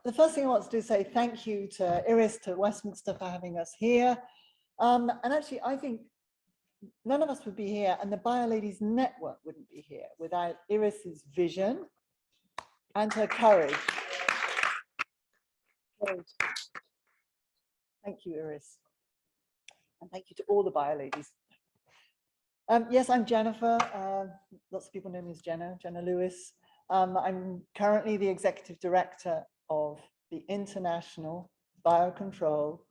the first thing I want to do is say thank you to Iris, to Westminster for having us here. And actually, I think none of us would be here, and the Bioladies network wouldn't be here without Iris's vision and her courage. Thank you, Iris. And thank you to all the Bioladies. Yes, I'm Jennifer. Lots of people know me as Jenna Lewis. I'm currently the executive director of the International Biocontrol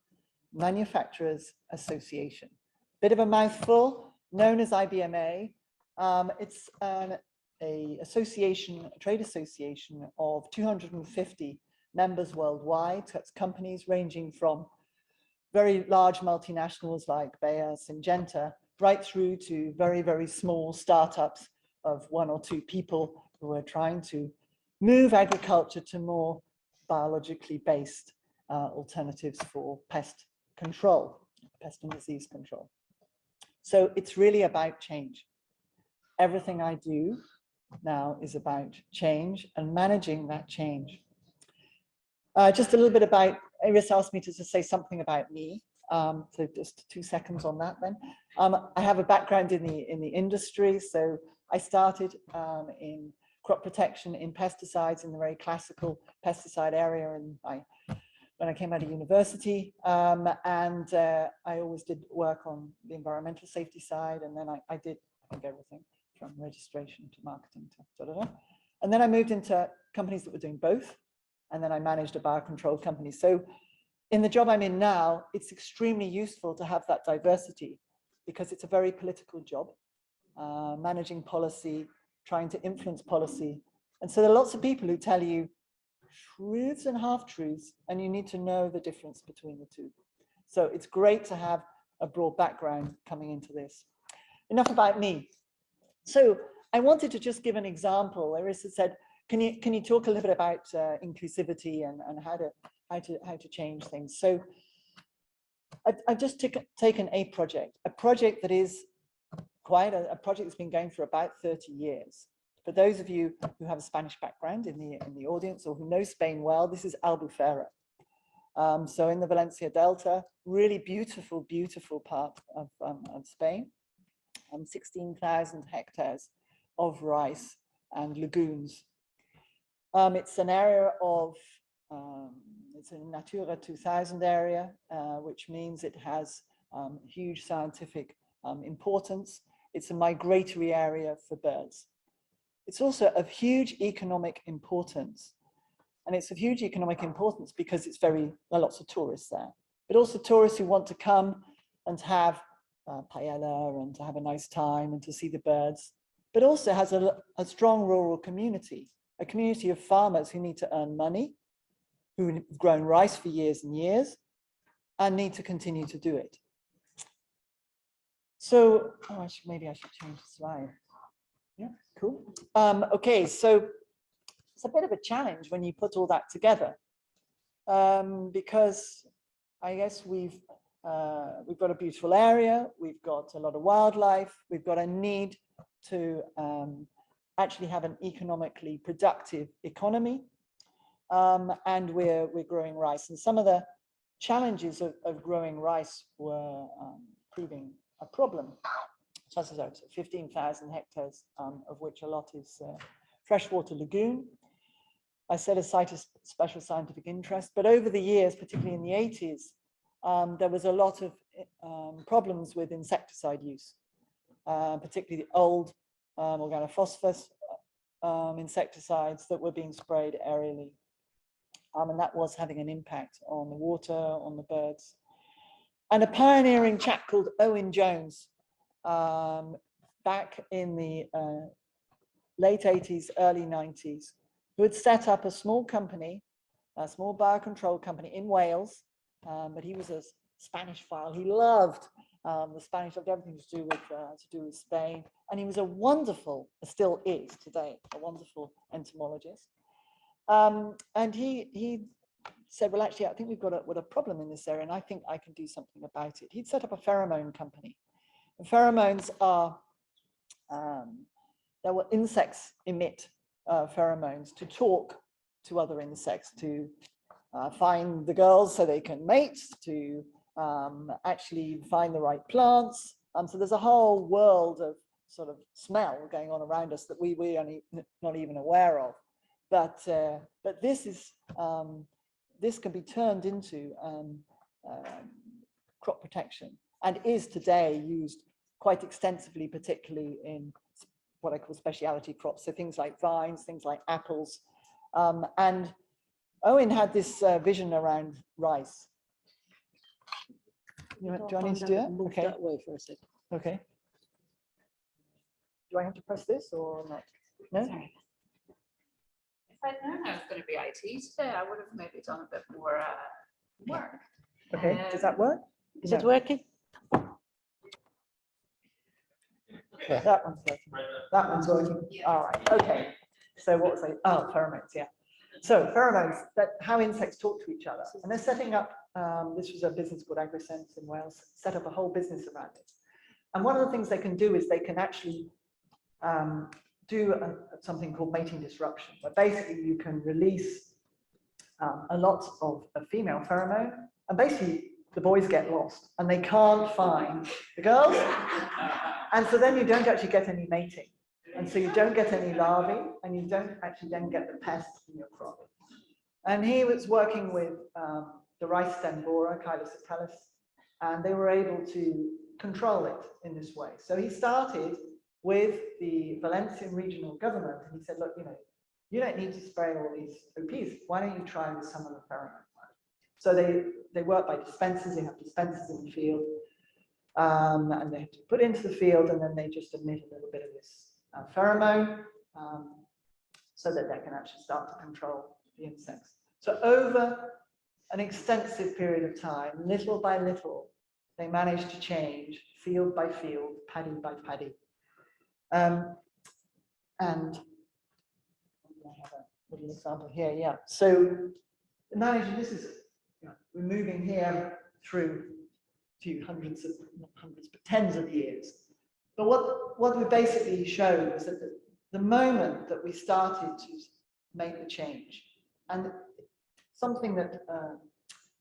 Manufacturers Association. Bit of a mouthful, known as IBMA. It's a trade association of 250 members worldwide. So it's companies ranging from very large multinationals like Bayer, Syngenta, right through to very, very small startups of 1 or 2 people who are trying to move agriculture to more biologically based alternatives for pest control, pest and disease control. So it's really about change. Everything I do now is about change and managing that change. Just a little bit about, Iris asked me to say something about me. So just 2 seconds on that then. I have a background in the industry. So I started in crop protection, in pesticides, in the very classical pesticide area when I came out of university. I always did work on the environmental safety side. And then I did, I think, everything from registration to marketing to da-da-da. And then I moved into companies that were doing both. And then I managed a biocontrol company. So in the job I'm in now, it's extremely useful to have that diversity because it's a very political job, managing policy, trying to influence policy. And so there are lots of people who tell you truths and half-truths, and you need to know the difference between the two. So it's great to have a broad background coming into this. Enough about me. So I wanted to just give an example. Iris has said, can you talk a little bit about inclusivity and how to change things? So I've just taken a project that is quite a project that's been going for about 30 years. For those of you who have a Spanish background in the audience or who know Spain well, this is Albufera. So in the Valencia Delta, really beautiful, beautiful part of Spain, 16,000 hectares of rice and lagoons. It's an area of, it's a Natura 2000 area, which means it has huge scientific importance. It's a migratory area for birds. It's also of huge economic importance. And it's of huge economic importance because it's there are lots of tourists there, but also tourists who want to come and have paella and to have a nice time and to see the birds, but also has a strong rural community, a community of farmers who need to earn money, who have grown rice for years and years, and need to continue to do it. So, maybe I should change the slide. Yeah, cool. Okay, so it's a bit of a challenge when you put all that together, because I guess we've got a beautiful area, we've got a lot of wildlife, we've got a need to actually have an economically productive economy, and we're growing rice. And some of the challenges of growing rice were proving a problem. So as I said, 15,000 hectares, of which a lot is freshwater lagoon. I set a site of special scientific interest, but over the years, particularly in the 80s, there was a lot of problems with insecticide use, particularly the old organophosphorus insecticides that were being sprayed aerially. And that was having an impact on the water, on the birds. And a pioneering chap called Owen Jones, back in the late 80s, early 90s, who had set up a small company, a small biocontrol company in Wales, but he was a Spanish file. He loved the Spanish, loved everything to do with Spain, and he was a wonderful, still is today, a wonderful entomologist. And he said, well, actually, I think we've got a problem in this area, and I think I can do something about it. He'd set up a pheromone company. And pheromones are, there were insects emit pheromones to talk to other insects, to find the girls so they can mate, to actually find the right plants. So there's a whole world of sort of smell going on around us that we are not even aware of. But this is this can be turned into crop protection, and is today used quite extensively, particularly in what I call specialty crops. So things like vines, things like apples. And Owen had this vision around rice. Do I need to do it? Move Okay. that way for a second. Okay. Do I have to press this or not? No? Sorry. If I'd known I was going to be IT today, I would have maybe done a bit more work. Okay. Does that work? Is it working? Yeah, that one's working. That one's working. Yeah. All right. Okay. So what was I? Oh, pheromones. Yeah. So pheromones, that how insects talk to each other. And they're setting up, this was a business called AgriSense in Wales, set up a whole business around it. And one of the things they can do is they can actually do something called mating disruption, where basically you can release a lot of a female pheromone, and basically the boys get lost and they can't find the girls. And so then you don't actually get any mating. And so you don't get any larvae, and you don't actually then get the pests in your crop. And he was working with the rice stem borer, Chilosepalus, and they were able to control it in this way. So he started with the Valencian regional government, and he said, look, you don't need to spray all these OPs. Why don't you try with some of the pheromone? So they work by dispensers. They have dispensers in the field, and they have to put into the field, and then they just emit a little bit of this pheromone, so that they can actually start to control the insects. So over an extensive period of time, little by little, they managed to change field by field, paddy by paddy. And I have a little example here, yeah. So managing, this is, we're moving here through a few hundreds of, not hundreds, but tens of years. But what we basically showed was that the moment that we started to make the change, and something that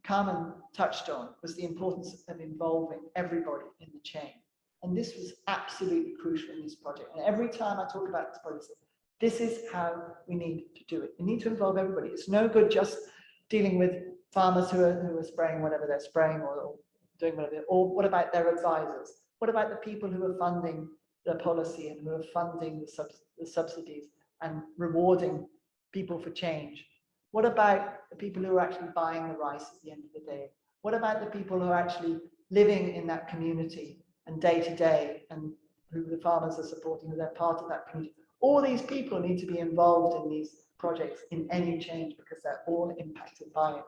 Carmen touched on was the importance of involving everybody in the chain. And this was absolutely crucial in this project. And every time I talk about this project, this is how we need to do it. We need to involve everybody. It's no good just dealing with farmers who are spraying whatever they're spraying, or doing whatever, or what about their advisors? What about the people who are funding the policy and who are funding the subsidies and rewarding people for change? What about the people who are actually buying the rice at the end of the day? What about the people who are actually living in that community and day to day, and who the farmers are supporting, who they're part of that community? All these people need to be involved in these projects in any change, because they're all impacted by it.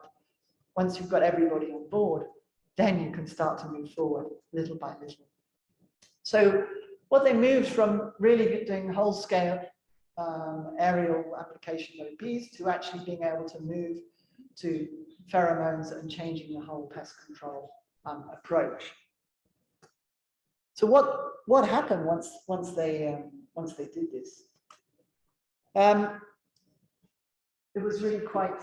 Once you've got everybody on board, then you can start to move forward little by little. So what they moved from really doing whole scale aerial application of OPs to actually being able to move to pheromones and changing the whole pest control approach. So what happened once they did this? It was really quite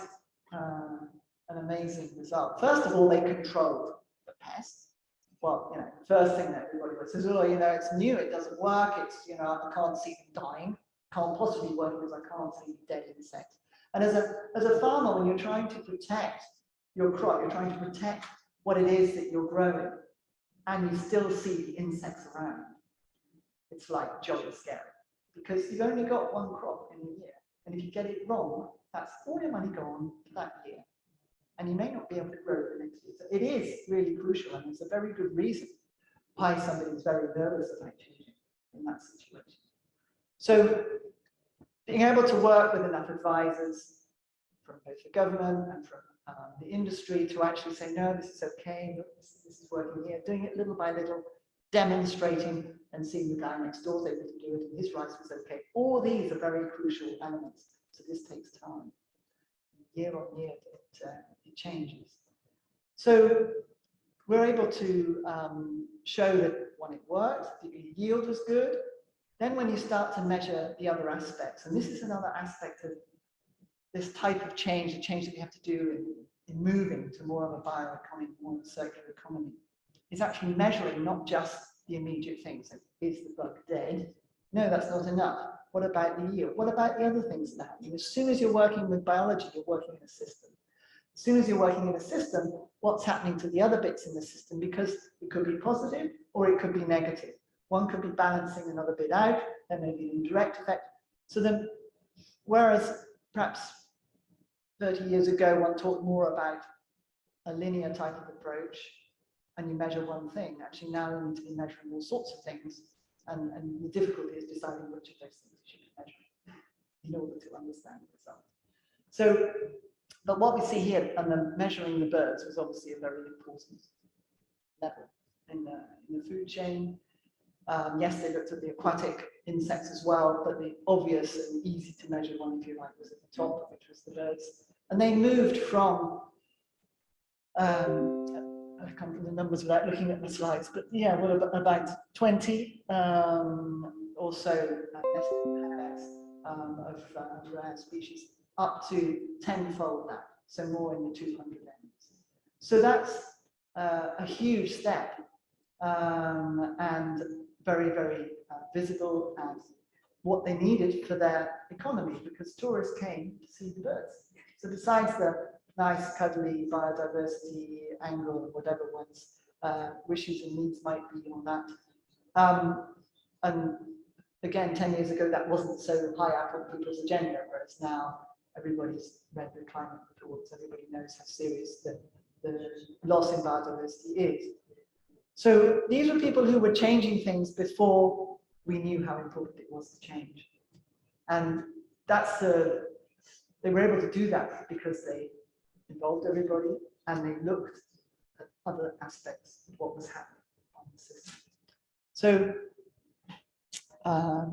an amazing result. First of all, they controlled the pests. Well, first thing that everybody says, oh, it's new, it doesn't work, it's, I can't see them dying, can't possibly work because I can't see dead insects. And as a farmer, when you're trying to protect your crop, you're trying to protect what it is that you're growing, and you still see the insects around, it's like jolly scary, because you've only got one crop in a year. And if you get it wrong, that's all your money gone for that year. And you may not be able to grow the next year. So it is really crucial, and it's a very good reason why somebody is very nervous about changing in that situation. So being able to work with enough advisors from both the government and from the industry to actually say, no, this is okay, look, this is working here, doing it little by little, demonstrating and seeing the guy next door is able to do it, and his rice was okay. All these are very crucial elements. So this takes time. Year on year, it changes. So we're able to show that when it worked, the yield was good. Then when you start to measure the other aspects, and this is another aspect of this type of change, the change that we have to do in moving to more of a bioeconomy, more of a circular economy, is actually measuring not just the immediate things. So is the bug dead? No, that's not enough. What about the yield? What about the other things that happen? As soon as you're working with biology, you're working in a system. As soon as you're working in a system, what's happening to the other bits in the system? Because it could be positive or it could be negative. One could be balancing another bit out, there may be an indirect effect. So then, whereas perhaps 30 years ago, one talked more about a linear type of approach, and you measure one thing. Actually, now you need to be measuring all sorts of things, and the difficulty is deciding which of those things you should be measuring in order to understand the result. So, but what we see here, and the measuring the birds was obviously a very important level in the food chain. Yes, they looked at the aquatic insects as well, but the obvious and easy to measure one, if you like, was at the top, which was the birds. And they moved from, I can't remember the numbers without looking at the slides, but yeah, well, about 20 or so nested pairs of rare species, up to 10-fold that, so more in the 200 ends. So that's a huge step, and very, very visible as what they needed for their economy, because tourists came to see the birds. So besides the nice, cuddly biodiversity angle, whatever one's wishes and needs might be on that. And again, 10 years ago, that wasn't so high up on people's agenda, whereas now everybody's read the climate reports, everybody knows how serious the loss in biodiversity is. So these were people who were changing things before we knew how important it was to change. And that's they were able to do that because they involved everybody and they looked at other aspects of what was happening on the system. So I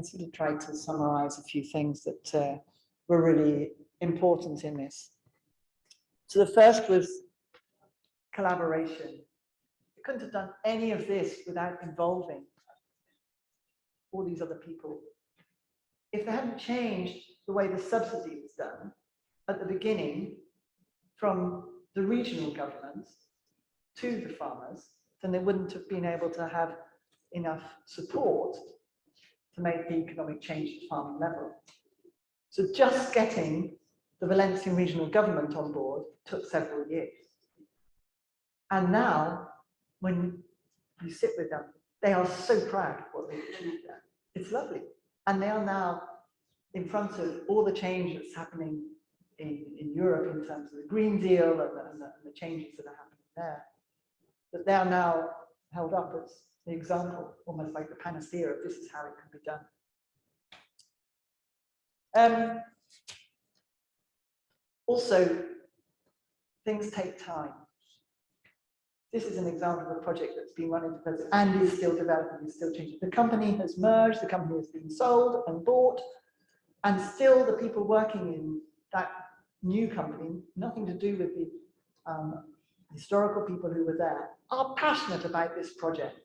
sort of tried to summarize a few things that were really important in this. So the first was collaboration. We couldn't have done any of this without involving all these other people. If they hadn't changed the way the subsidy was done at the beginning from the regional governments to the farmers, then they wouldn't have been able to have enough support to make the economic change at farming level. So just getting the Valencian regional government on board took several years. And now, when you sit with them, they are so proud of what they've achieved there. It's lovely. And they are now in front of all the change that's happening in Europe in terms of the Green Deal and the changes that are happening there. But they are now held up as the example, almost like the panacea of this is how it can be done. Also, things take time. This is an example of a project that's been running and is still developing, is still changing. The company has merged, the company has been sold and bought, and still the people working in that new company, nothing to do with the historical people who were there, are passionate about this project.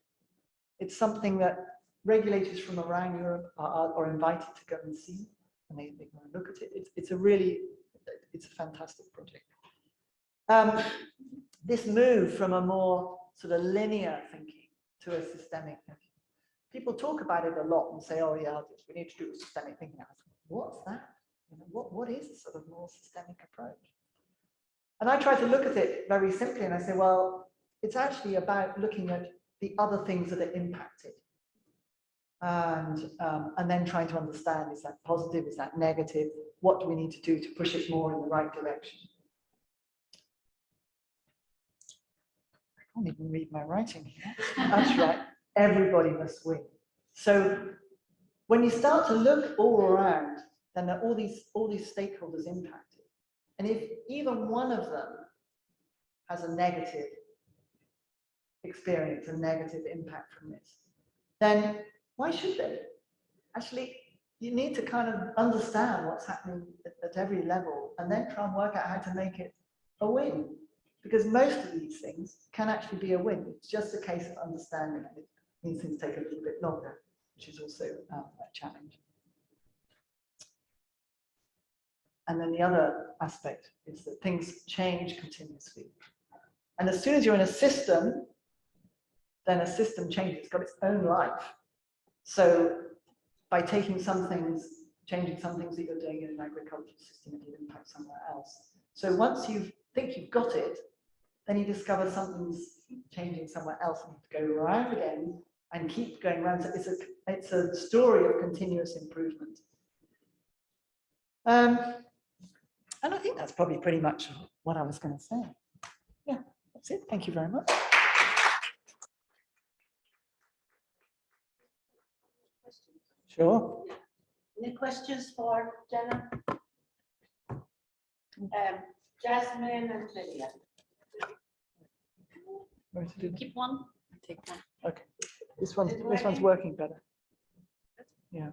It's something that regulators from around Europe are invited to go and see, and they go and look at it. It's a fantastic project. This move from a more sort of linear thinking to a systemic thinking. People talk about it a lot and say, oh yeah, we need to do a systemic thinking. What's that? You know, what is a sort of more systemic approach? And I try to look at it very simply and I say, well, it's actually about looking at the other things that are impacted. And then trying to understand, is that positive, is that negative? What do we need to do to push it more in the right direction? I can't even read my writing here. That's right, everybody must win. So when you start to look all around, then there are all these stakeholders impacted. And if even one of them has a negative experience, a negative impact from this, then why should they? Actually, you need to kind of understand what's happening at every level and then try and work out how to make it a win. Because most of these things can actually be a win. It's just a case of understanding it. These things take a little bit longer, which is also a challenge. And then the other aspect is that things change continuously. And as soon as you're in a system, then a system changes, it's got its own life. So by taking some things, changing some things that you're doing in an agricultural system, it will impact somewhere else. So once you think you've got it, then you discover something's changing somewhere else, and you have to go around again and keep going around. So it's a story of continuous improvement. And I think that's probably pretty much what I was going to say. Yeah, that's it. Thank you very much. Sure. Any questions for Jenna? Jasmine and Lydia. Where to do that? Keep one, take one. Okay. This one's working better. Yeah.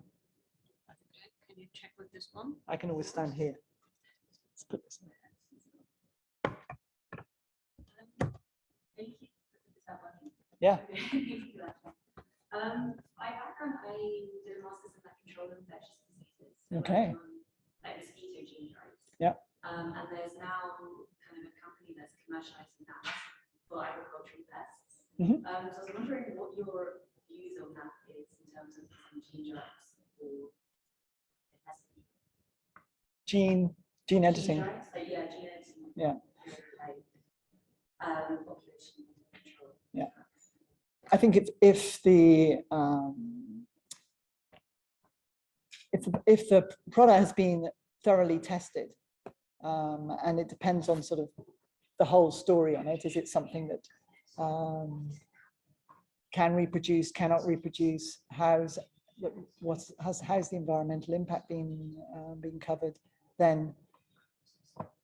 Can you check with this one? I can always stand here. Let's put this in. Yeah. My background, I did a master's in control of infectious diseases. So Okay. like mosquito gene drives. Yeah. And there's now kind of a company that's commercializing that for agricultural pests. Mhm. So I was wondering what your views on that is in terms of gene drives for pests. Gene editing. Gene drives, like, yeah, gene editing. Yeah. Like, population control. Yeah. I think if the product has been thoroughly tested, and it depends on sort of the whole story on it. Is it something that can reproduce, cannot reproduce? How's the environmental impact being covered? Then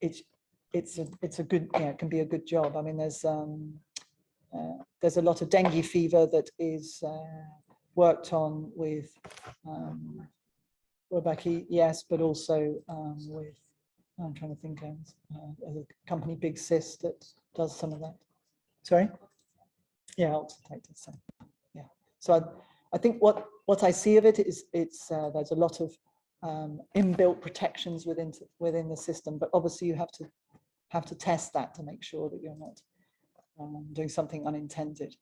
it's a good, yeah, it can be a good job. I mean, there's a lot of dengue fever that is worked on with Rebecca, yes, but also with, I'm trying to think of a company, Big Sis, that does some of that. Sorry? Yeah, oxidated. So yeah. So I think what I see of it is there's a lot of inbuilt protections within the system, but obviously you have to test that to make sure that you're not doing something unintended.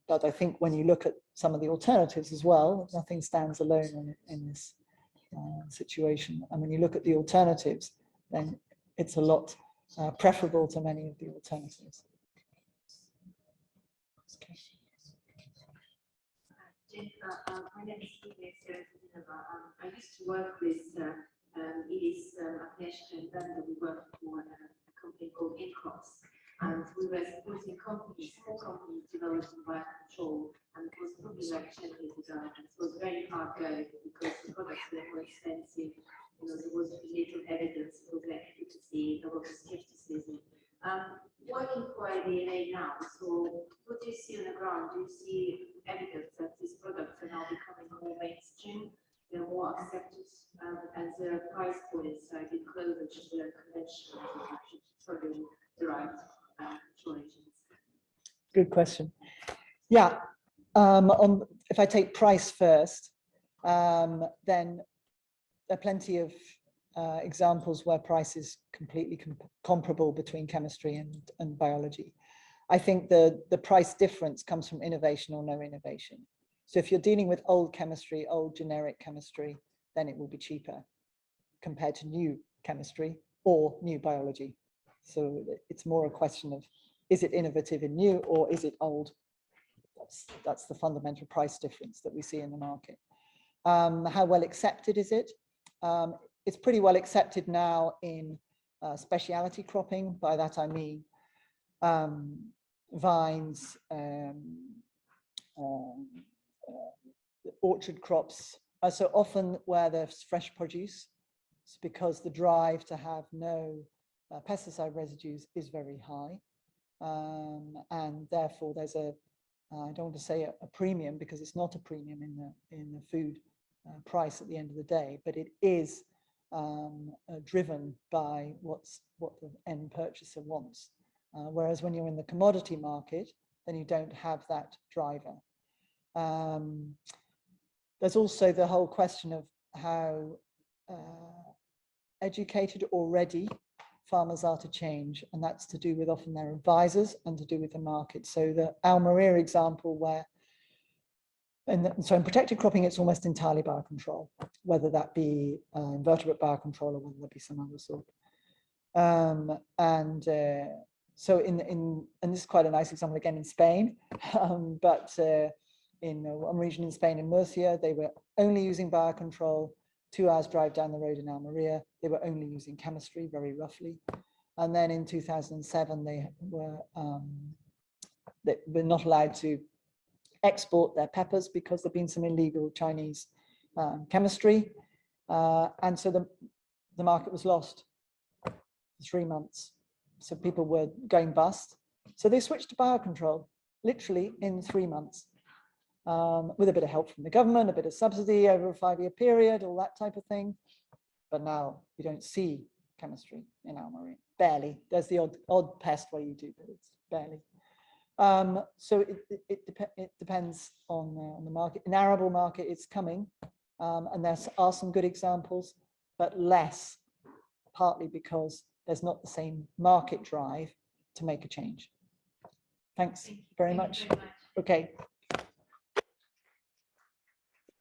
But I think when you look at some of the alternatives as well, nothing stands alone in this situation. And when you look at the alternatives, then it's a lot preferable to many of the alternatives. Okay. My name is I used to work with Edith Agnieszka and then we worked for a company called Incross. And we were supporting companies, small companies developing biocontrol, and it was probably like 10 years ago. And it was very hard going because the products were more expensive. You know, there was little evidence for the efficacy, there was skepticism. Working for IDNA now, so what do you see on the ground? Do you see evidence that these products are now becoming more mainstream? They're more accepted as their price points are a bit closer to the conventional derived control. Good question. Yeah. If I take price first, then there are plenty of examples where price is completely comparable between chemistry and biology. I think the price difference comes from innovation or no innovation. So if you're dealing with old chemistry, old generic chemistry, then it will be cheaper compared to new chemistry or new biology. So it's more a question of, is it innovative and new, or is it old? That's the fundamental price difference that we see in the market. How well accepted is it? It's pretty well accepted now in specialty cropping. By that I mean vines, orchard crops. So often where there's fresh produce, it's because the drive to have no pesticide residues is very high, and therefore there's I don't want to say a premium, because it's not a premium in the food price at the end of the day, but it is driven by what the end purchaser wants. Whereas when you're in the commodity market, then you don't have that driver. There's also the whole question of how educated already farmers are to change, and that's to do with often their advisors and to do with the market. So the Almeria example where, so in protected cropping, it's almost entirely biocontrol, whether that be invertebrate biocontrol or whether that be some other sort. So and this is quite a nice example again in Spain, but in one region in Spain, in Murcia, they were only using biocontrol. 2 hours drive down the road in Almeria, they were only using chemistry, very roughly. And then in 2007, they were not allowed to export their peppers because there'd been some illegal Chinese chemistry. And so the market was lost for 3 months. So people were going bust. So they switched to biocontrol, literally in 3 months. With a bit of help from the government, a bit of subsidy over a 5-year period, all that type of thing. But now you don't see chemistry in Almeria, barely. There's the odd pest where you do, but it's barely. So it depends on the market. In arable market, it's coming, and there are some good examples, but less, partly because there's not the same market drive to make a change. Thanks very much. Okay.